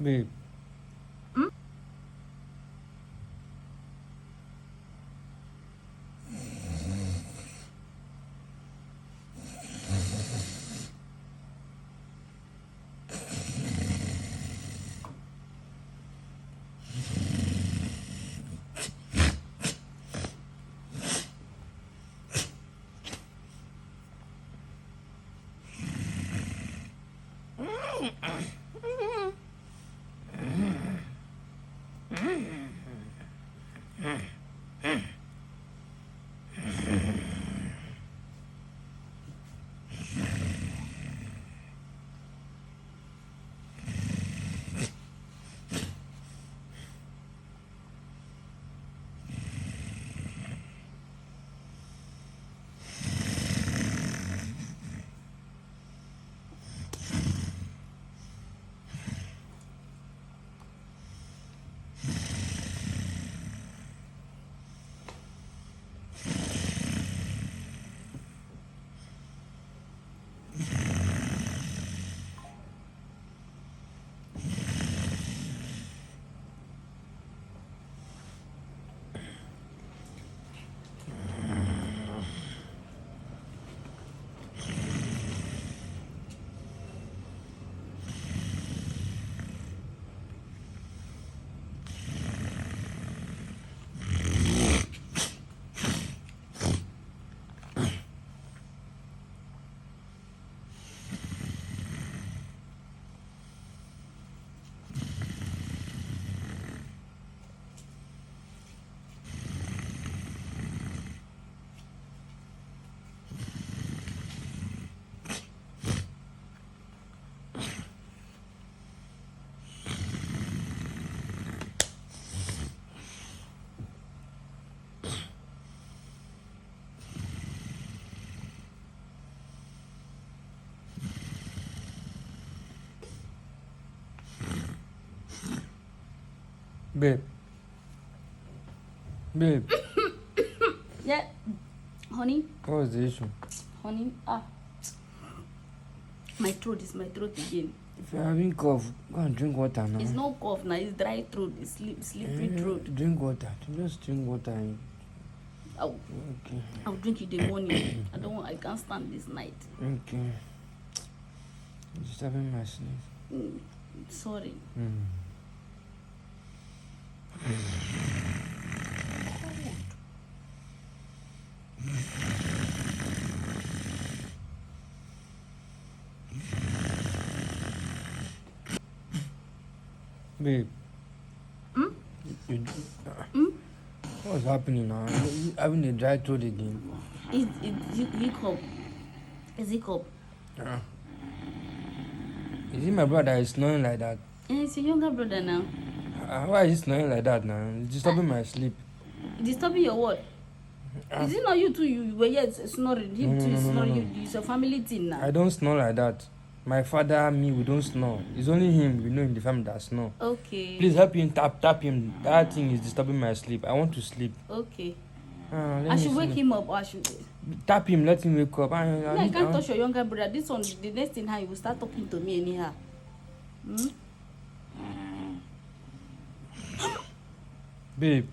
Babe. Hmm? Babe. Babe. Yeah. Honey? What's the issue? Honey? My throat again. If you're having cough, go and drink water now. It's no cough now, it's dry throat, it's slippery throat. Drink water. Just drink water. I'll drink it in the morning. I can't stand this night. Okay. You're disturbing my sleep. Sorry. Babe. What's happening now? You having a dry throat again? It's hiccup. It's hiccup. Is it my brother is snoring like that? It's your younger brother now. Why is he snoring like that now? It's disturbing my sleep. Disturbing your what? Is it not you too? You were yet snoring. Him too is snoring. It's a family thing now. I don't snore like that. My father, me, we don't snore. It's only him, in the family that snore. Okay. Please help him, tap him. That thing is disturbing my sleep. I want to sleep. Okay. I should wake him up or I should... Tap him, let him wake up. I can't touch your younger brother. This one, the next thing, he will start talking to me anyhow. Babe.